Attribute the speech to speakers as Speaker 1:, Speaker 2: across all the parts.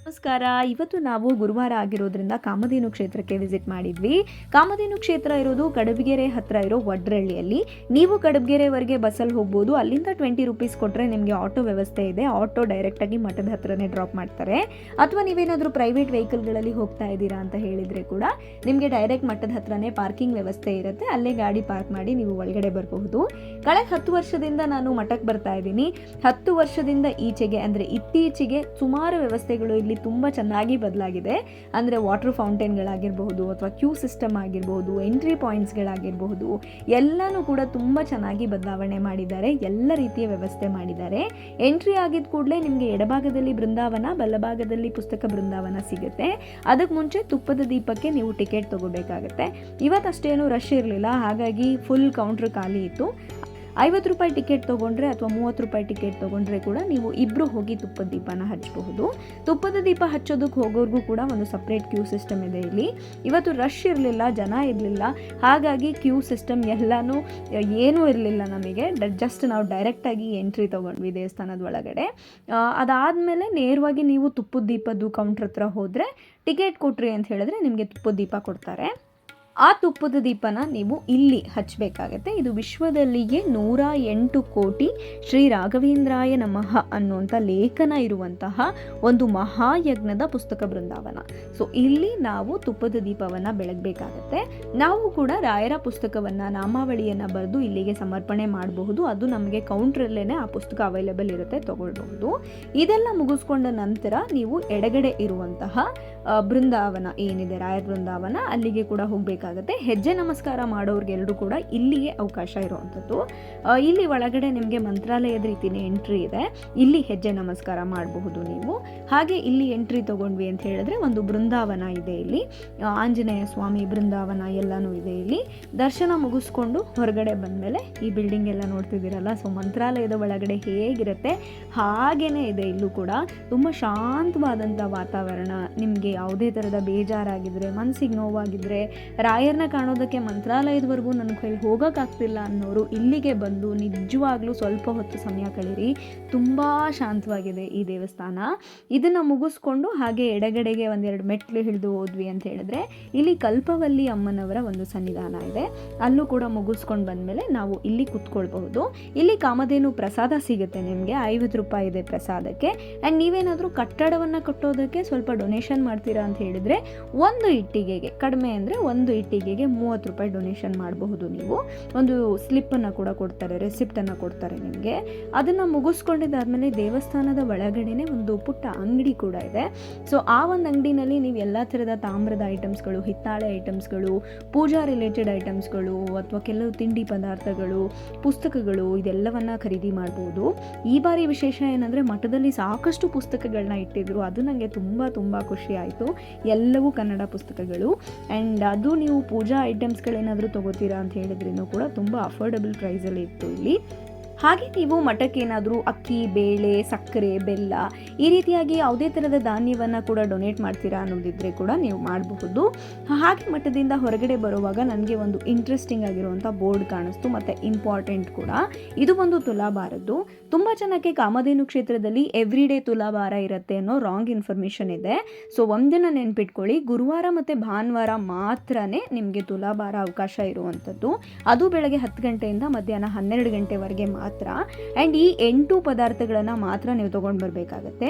Speaker 1: ನಮಸ್ಕಾರ. ಇವತ್ತು ನಾವು ಗುರುವಾರ ಆಗಿರೋದ್ರಿಂದ ಕಾಮಧೇನು ಕ್ಷೇತ್ರಕ್ಕೆ ವಿಸಿಟ್ ಮಾಡಿದ್ವಿ. ಕಾಮಧೇನು ಕ್ಷೇತ್ರ ಇರೋದು ಕಡಬಗೆರೆ ಹತ್ರ ಇರೋ ವಡ್ರಳ್ಳಿಯಲ್ಲಿ. ನೀವು ಕಡಬಗೆರೆವರೆಗೆ ಬಸ್ಸಲ್ಲಿ ಹೋಗ್ಬೋದು. ಅಲ್ಲಿಂದ 20 ರೂಪೀಸ್ ಕೊಟ್ಟರೆ ನಿಮಗೆ ಆಟೋ ವ್ಯವಸ್ಥೆ ಇದೆ. ಆಟೋ ಡೈರೆಕ್ಟಾಗಿ ಮಠದ ಹತ್ರನೇ ಡ್ರಾಪ್ ಮಾಡ್ತಾರೆ. ಅಥವಾ ನೀವೇನಾದರೂ ಪ್ರೈವೇಟ್ ವೆಹಿಕಲ್ಗಳಲ್ಲಿ ಹೋಗ್ತಾ ಇದ್ದೀರಾ ಅಂತ ಹೇಳಿದರೆ ಕೂಡ ನಿಮಗೆ ಡೈರೆಕ್ಟ್ ಮಠದ ಹತ್ರನೇ ಪಾರ್ಕಿಂಗ್ ವ್ಯವಸ್ಥೆ ಇರುತ್ತೆ. ಅಲ್ಲೇ ಗಾಡಿ ಪಾರ್ಕ್ ಮಾಡಿ ನೀವು ಒಳಗಡೆ ಬರಬಹುದು. ಕಳೆದ 10 ವರ್ಷದಿಂದ ನಾನು ಮಠಕ್ಕೆ ಬರ್ತಾ ಇದ್ದೀನಿ. 10 ವರ್ಷದಿಂದ ಈಚೆಗೆ ಅಂದರೆ ಇತ್ತೀಚೆಗೆ ಸುಮಾರು ವ್ಯವಸ್ಥೆಗಳು ಇಲ್ಲಿ ತುಂಬ ಚೆನ್ನಾಗಿ ಬದಲಾಗಿದೆ. ಅಂದರೆ ವಾಟರ್ ಫೌಂಟೇನ್ಗಳಾಗಿರಬಹುದು ಅಥವಾ ಕ್ಯೂ ಸಿಸ್ಟಮ್ ಆಗಿರಬಹುದು, ಎಂಟ್ರಿ ಪಾಯಿಂಟ್ಸ್ಗಳಾಗಿರಬಹುದು, ಎಲ್ಲನೂ ಕೂಡ ತುಂಬ ಚೆನ್ನಾಗಿ ಬದಲಾವಣೆ ಮಾಡಿದ್ದಾರೆ. ಎಲ್ಲ ರೀತಿಯ ವ್ಯವಸ್ಥೆ ಮಾಡಿದ್ದಾರೆ. ಎಂಟ್ರಿ ಆಗಿದ ಕೂಡಲೇ ನಿಮಗೆ ಎಡಭಾಗದಲ್ಲಿ ಬೃಂದಾವನ, ಬಲಭಾಗದಲ್ಲಿ ಪುಸ್ತಕ ಬೃಂದಾವನ ಸಿಗುತ್ತೆ. ಅದಕ್ಕೆ ಮುಂಚೆ ತುಪ್ಪದ ದೀಪಕ್ಕೆ ನೀವು ಟಿಕೆಟ್ ತೊಗೋಬೇಕಾಗತ್ತೆ. ಇವತ್ತಷ್ಟೇನು ರಶ್ ಇರಲಿಲ್ಲ, ಹಾಗಾಗಿ ಫುಲ್ ಕೌಂಟ್ರ್ ಖಾಲಿ ಇತ್ತು. 50 ರೂಪಾಯಿ ಟಿಕೆಟ್ ತೊಗೊಂಡ್ರೆ ಅಥವಾ 30 ರೂಪಾಯಿ ಟಿಕೆಟ್ ತೊಗೊಂಡ್ರೆ ಕೂಡ ನೀವು ಇಬ್ಬರು ಹೋಗಿ ತುಪ್ಪದ ದೀಪನ ಹಚ್ಚಬಹುದು. ತುಪ್ಪದ ದೀಪ ಹಚ್ಚೋದಕ್ಕೆ ಹೋಗೋರ್ಗೂ ಕೂಡ ಒಂದು ಸಪ್ರೇಟ್ ಕ್ಯೂ ಸಿಸ್ಟಮ್ ಇದೆ ಇಲ್ಲಿ. ಇವತ್ತು ರಶ್ ಇರಲಿಲ್ಲ, ಜನ ಇರಲಿಲ್ಲ, ಹಾಗಾಗಿ ಕ್ಯೂ ಸಿಸ್ಟಮ್ ಎಲ್ಲನೂ ಏನೂ ಇರಲಿಲ್ಲ. ನಮಗೆ ಜಸ್ಟ್ ನಾವು ಡೈರೆಕ್ಟಾಗಿ ಎಂಟ್ರಿ ತೊಗೊಂಡ್ವಿ ದೇವಸ್ಥಾನದ ಒಳಗಡೆ. ಅದಾದಮೇಲೆ ನೇರವಾಗಿ ನೀವು ತುಪ್ಪದ ದೀಪದ್ದು ಕೌಂಟ್ರ್ ಹತ್ರ ಹೋದರೆ ಟಿಕೆಟ್ ಕೊಟ್ರಿ ಅಂತ ಹೇಳಿದ್ರೆ ನಿಮಗೆ ತುಪ್ಪದ ದೀಪ ಕೊಡ್ತಾರೆ. ಆ ತುಪ್ಪದ ದೀಪನ ನೀವು ಇಲ್ಲಿ ಹಚ್ಚಬೇಕಾಗತ್ತೆ. ಇದು ವಿಶ್ವದಲ್ಲಿಯೇ 108 ಕೋಟಿ ಶ್ರೀ ರಾಘವೇಂದ್ರಾಯ ನಮಃ ಅನ್ನುವಂಥ ಲೇಖನ ಇರುವಂತಹ ಒಂದು ಮಹಾಯಜ್ಞದ ಪುಸ್ತಕ ಬೃಂದಾವನ. ಸೊ ಇಲ್ಲಿ ನಾವು ತುಪ್ಪದ ದೀಪವನ್ನು ಬೆಳಗಬೇಕಾಗತ್ತೆ. ನಾವು ಕೂಡ ರಾಯರ ಪುಸ್ತಕವನ್ನು, ನಾಮಾವಳಿಯನ್ನು ಬರೆದು ಇಲ್ಲಿಗೆ ಸಮರ್ಪಣೆ ಮಾಡಬಹುದು. ಅದು ನಮಗೆ ಕೌಂಟ್ರಲ್ಲೇ ಆ ಪುಸ್ತಕ ಅವೈಲೇಬಲ್ ಇರುತ್ತೆ, ತಗೊಳ್ಬಹುದು. ಇದೆಲ್ಲ ಮುಗಿಸ್ಕೊಂಡ ನಂತರ ನೀವು ಎಡಗಡೆ ಇರುವಂತಹ ಬೃಂದಾವನ ಏನಿದೆ, ರಾಯರ ಬೃಂದಾವನ, ಅಲ್ಲಿಗೆ ಕೂಡ ಹೋಗಬೇಕಾಗತ್ತೆ. ಹೆಜ್ಜೆ ನಮಸ್ಕಾರ ಮಾಡೋರಿಗೆಲ್ಲರೂ ಕೂಡ ಇಲ್ಲಿಗೆ ಅವಕಾಶ ಇರುವಂಥದ್ದು. ಇಲ್ಲಿ ಒಳಗಡೆ ನಿಮಗೆ ಮಂತ್ರಾಲಯದ ರೀತಿಯೇ ಎಂಟ್ರಿ ಇದೆ. ಇಲ್ಲಿ ಹೆಜ್ಜೆ ನಮಸ್ಕಾರ ಮಾಡಬಹುದು ನೀವು. ಹಾಗೆ ಇಲ್ಲಿ ಎಂಟ್ರಿ ತೊಗೊಂಡ್ವಿ ಅಂತ ಹೇಳಿದ್ರೆ ಒಂದು ಬೃಂದಾವನ ಇದೆ. ಇಲ್ಲಿ ಆಂಜನೇಯ ಸ್ವಾಮಿ ಬೃಂದಾವನ ಎಲ್ಲನೂ ಇದೆ. ಇಲ್ಲಿ ದರ್ಶನ ಮುಗಿಸ್ಕೊಂಡು ಹೊರಗಡೆ ಬಂದಮೇಲೆ ಈ ಬಿಲ್ಡಿಂಗ್ ಎಲ್ಲ ನೋಡ್ತಿದ್ದೀರಲ್ಲ, ಸೊ ಮಂತ್ರಾಲಯದ ಒಳಗಡೆ ಹೇಗಿರುತ್ತೆ ಹಾಗೇನೇ ಇದೆ. ಇಲ್ಲೂ ಕೂಡ ತುಂಬ ಶಾಂತವಾದಂಥ ವಾತಾವರಣ. ನಿಮಗೆ ಯಾವುದೇ ಥರದ ಬೇಜಾರಾಗಿದ್ದರೆ, ಮನಸ್ಸಿಗೆ ನೋವಾಗಿದ್ದರೆ, ರಾಯರನ್ನ ಕಾಣೋದಕ್ಕೆ ಮಂತ್ರಾಲಯದವರೆಗೂ ನನ್ನ ಕೈಲಿ ಹೋಗೋಕ್ಕಾಗ್ತಿಲ್ಲ ಅನ್ನೋರು ಇಲ್ಲಿಗೆ ಬಂದು ನಿಜವಾಗ್ಲೂ ಸ್ವಲ್ಪ ಹೊತ್ತು ಸಮಯ ಕಳೀರಿ. ತುಂಬ ಶಾಂತವಾಗಿದೆ ಈ ದೇವಸ್ಥಾನ. ಇದನ್ನು ಮುಗಿಸ್ಕೊಂಡು ಹಾಗೆ ಎಡಗಡೆಗೆ ಒಂದೆರಡು ಮೆಟ್ಲು ಹಿಡಿದು ಹೋದ್ವಿ ಅಂತ ಹೇಳಿದ್ರೆ ಇಲ್ಲಿ ಕಲ್ಪವಲ್ಲಿ ಅಮ್ಮನವರ ಒಂದು ಸನ್ನಿಧಾನ ಇದೆ. ಅಲ್ಲೂ ಕೂಡ ಮುಗಿಸ್ಕೊಂಡು ಬಂದಮೇಲೆ ನಾವು ಇಲ್ಲಿ ಕೂತ್ಕೊಳ್ಬಹುದು. ಇಲ್ಲಿ ಕಾಮಧೇನು ಪ್ರಸಾದ ಸಿಗುತ್ತೆ ನಿಮಗೆ. 50 ರೂಪಾಯಿ ಇದೆ ಪ್ರಸಾದಕ್ಕೆ. ಆ್ಯಂಡ್ ನೀವೇನಾದರೂ ಕಟ್ಟಡವನ್ನು ಕಟ್ಟೋದಕ್ಕೆ ಸ್ವಲ್ಪ ಡೊನೇಷನ್ ಮಾಡ್ತೀರಾ ಅಂತ ಹೇಳಿದರೆ ಒಂದು ಇಟ್ಟಿಗೆಗೆ, ಕಡಿಮೆ ಅಂದರೆ ಒಂದು ಇಟ್ಟಿಗೆಗೆ 30 ರೂಪಾಯಿ ಡೊನೇಷನ್ ಮಾಡಬಹುದು. ನೀವು ಒಂದು ಸ್ಲಿಪ್ಪನ್ನು ಕೂಡ ಕೊಡ್ತಾರೆ, ರೆಸಿಪ್ಟನ್ನು ಕೊಡ್ತಾರೆ ನಿಮಗೆ. ಅದನ್ನು ಮುಗಿಸ್ಕೊಂಡಿದ್ದಾದಮೇಲೆ ದೇವಸ್ಥಾನದ ಒಳಗಡೆನೆ ಒಂದು ಪುಟ್ಟ ಅಂಗಡಿ ಕೂಡ ಇದೆ. ಸೊ ಆ ಒಂದು ಅಂಗಡಿನಲ್ಲಿ ನೀವು ಎಲ್ಲ ಥರದ ತಾಮ್ರದ ಐಟಮ್ಸ್ಗಳು, ಹಿತ್ತಾಳೆ ಐಟಮ್ಸ್ಗಳು, ಪೂಜಾ ರಿಲೇಟೆಡ್ ಐಟಮ್ಸ್ಗಳು ಅಥವಾ ಕೆಲವು ತಿಂಡಿ ಪದಾರ್ಥಗಳು, ಪುಸ್ತಕಗಳು, ಇದೆಲ್ಲವನ್ನು ಖರೀದಿ ಮಾಡ್ಬೋದು. ಈ ಬಾರಿ ವಿಶೇಷ ಏನಂದರೆ ಮಠದಲ್ಲಿ ಸಾಕಷ್ಟು ಪುಸ್ತಕಗಳನ್ನ ಇಟ್ಟಿದ್ರು. ಅದು ನನಗೆ ತುಂಬ ಖುಷಿ ಆಯಿತು. ಎಲ್ಲವೂ ಕನ್ನಡ ಪುಸ್ತಕಗಳು. ಆ್ಯಂಡ್ ಅದು ನೀವು ಪೂಜಾ ಐಟಮ್ಸ್ಗಳೇನಾದರೂ ತೊಗೋತೀರಾ ಅಂತ ಹೇಳಿದ್ರೂ ಕೂಡ ತುಂಬ ಅಫೋರ್ಡಬಲ್ ಪ್ರೈಸಲ್ಲಿ ಇತ್ತು ಇಲ್ಲಿ. ಹಾಗೆ ನೀವು ಮಠಕ್ಕೆ ಏನಾದರೂ ಅಕ್ಕಿ, ಬೇಳೆ, ಸಕ್ಕರೆ, ಬೆಲ್ಲ ಈ ರೀತಿಯಾಗಿ ಯಾವುದೇ ಥರದ ಧಾನ್ಯವನ್ನು ಕೂಡ ಡೊನೇಟ್ ಮಾಡ್ತೀರಾ ಅನ್ನೋದಿದ್ದರೆ ಕೂಡ ನೀವು ಮಾಡಬಹುದು. ಹಾಗೆ ಮಠದಿಂದ ಹೊರಗಡೆ ಬರುವಾಗ ನನಗೆ ಒಂದು ಇಂಟ್ರೆಸ್ಟಿಂಗ್ ಆಗಿರುವಂಥ ಬೋರ್ಡ್ ಕಾಣಿಸ್ತು ಮತ್ತು ಇಂಪಾರ್ಟೆಂಟ್ ಕೂಡ. ಇದು ಒಂದು ತುಲಾಭಾರದ್ದು. ತುಂಬ ಜನಕ್ಕೆ ಕಾಮಧೇನು ಕ್ಷೇತ್ರದಲ್ಲಿ ಎವ್ರಿಡೇ ತುಲಾಭಾರ ಇರುತ್ತೆ ಅನ್ನೋ ರಾಂಗ್ ಇನ್ಫಾರ್ಮೇಷನ್ ಇದೆ. ಸೊ ಒಂದನ್ನು ನೆನ್ಪಿಟ್ಕೊಳ್ಳಿ, ಗುರುವಾರ ಮತ್ತು ಭಾನುವಾರ ಮಾತ್ರನೇ ನಿಮಗೆ ತುಲಾಭಾರ ಅವಕಾಶ ಇರುವಂಥದ್ದು. ಅದು ಬೆಳಗ್ಗೆ 10 ಗಂಟೆಯಿಂದ ಮಧ್ಯಾಹ್ನ 12 ಗಂಟೆವರೆಗೆ ಮಾತ್ರ. ಆ್ಯಂಡ್ ಈ 8 ಪದಾರ್ಥಗಳನ್ನು ಮಾತ್ರ ನೀವು ತೊಗೊಂಡು ಬರಬೇಕಾಗತ್ತೆ.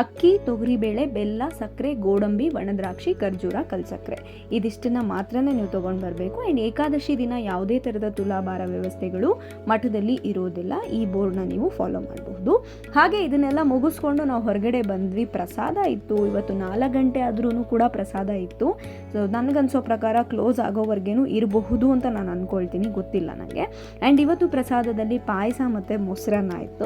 Speaker 1: ಅಕ್ಕಿ, ತೊಗರಿಬೇಳೆ, ಬೆಲ್ಲ, ಸಕ್ಕರೆ, ಗೋಡಂಬಿ, ಒಣದ್ರಾಕ್ಷಿ, ಖರ್ಜೂರ, ಕಲ್ಸಕ್ಕರೆ, ಇದಿಷ್ಟನ್ನು ಮಾತ್ರನೇ ನೀವು ತೊಗೊಂಡು ಬರಬೇಕು. ಆ್ಯಂಡ್ ಏಕಾದಶಿ ದಿನ ಯಾವುದೇ ಥರದ ತುಲಾಭಾರ ವ್ಯವಸ್ಥೆಗಳು ಮಠದಲ್ಲಿ ಇರೋದಿಲ್ಲ. ಈ ಬೋರ್ಡ್ನ ನೀವು ಫಾಲೋ ಮಾಡಬಹುದು. ಹಾಗೆ ಇದನ್ನೆಲ್ಲ ಮುಗಿಸ್ಕೊಂಡು ನಾವು ಹೊರಗಡೆ ಬಂದ್ವಿ. ಪ್ರಸಾದ ಇತ್ತು. ಇವತ್ತು 4 ಗಂಟೆ ಆದ್ರೂ ಕೂಡ ಪ್ರಸಾದ ಇತ್ತು. ಸೊ ನನಗನ್ಸೋ ಪ್ರಕಾರ ಕ್ಲೋಸ್ ಆಗೋವರೆಗೇನು ಇರಬಹುದು ಅಂತ ನಾನು ಅಂದ್ಕೊಳ್ತೀನಿ, ಗೊತ್ತಿಲ್ಲ ನನಗೆ. ಆ್ಯಂಡ್ ಇವತ್ತು ಪ್ರಸಾದದಲ್ಲಿ ಪಾಯಸ ಮತ್ತು ಮೊಸರನ್ನ ಇತ್ತು.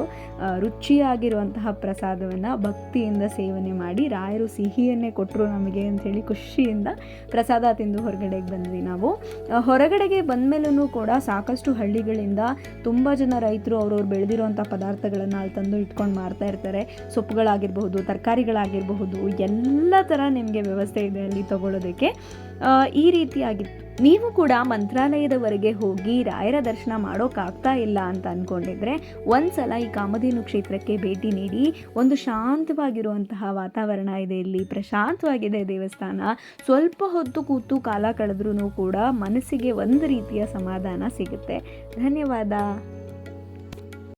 Speaker 1: ರುಚಿಯಾಗಿರುವಂತಹ ಪ್ರಸಾದವನ್ನು ಭಕ್ತಿಯಿಂದ ಸೇವನೆ ಮಾಡಿ ರಾಯರು ಸಿಹಿಯನ್ನೇ ಕೊಟ್ಟರು ನಮಗೆ ಅಂಥೇಳಿ ಖುಷಿಯಿಂದ ಪ್ರಸಾದ ತಿಂದು ಹೊರಗಡೆಗೆ ಬಂದ್ವಿ ನಾವು. ಹೊರಗಡೆಗೆ ಬಂದಮೇಲೂ ಕೂಡ ಸಾಕಷ್ಟು ಹಳ್ಳಿಗಳಿಂದ ತುಂಬ ಜನ ರೈತರು ಅವ್ರವ್ರು ಬೆಳೆದಿರುವಂಥ ಪದಾರ್ಥಗಳನ್ನು ಅಲ್ಲಿ ತಂದು ಇಟ್ಕೊಂಡು ಮಾರ್ತಾ ಇರ್ತಾರೆ. ಸೊಪ್ಪುಗಳಾಗಿರಬಹುದು, ತರಕಾರಿಗಳಾಗಿರಬಹುದು, ಎಲ್ಲ ಥರ ನಿಮಗೆ ವ್ಯವಸ್ಥೆ ಇದೆ ಅಲ್ಲಿ ತೊಗೊಳ್ಳೋದಕ್ಕೆ. ಈ ರೀತಿಯಾಗಿತ್ತು. ನೀವು ಕೂಡ ಮಂತ್ರಾಲಯದವರೆಗೆ ಹೋಗಿ ರಾಯರ ದರ್ಶನ ಮಾಡೋಕ್ಕಾಗ್ತಾ ಇಲ್ಲ ಅಂತ ಅಂದ್ಕೊಂಡಿದ್ರೆ ಒಂದ್ಸಲ ಈ ಕಾಮಧೇನು ಕ್ಷೇತ್ರಕ್ಕೆ ಭೇಟಿ ನೀಡಿ. ಒಂದು ಶಾಂತವಾಗಿರುವಂತಹ ವಾತಾವರಣ ಇದೆ ಇಲ್ಲಿ, ಪ್ರಶಾಂತವಾಗಿದೆ ದೇವಸ್ಥಾನ. ಸ್ವಲ್ಪ ಹೊತ್ತು ಕೂತು ಕಾಲ ಕಳೆದ್ರೂ ಕೂಡ ಮನಸ್ಸಿಗೆ ಒಂದು ರೀತಿಯ ಸಮಾಧಾನ ಸಿಗುತ್ತೆ. ಧನ್ಯವಾದ.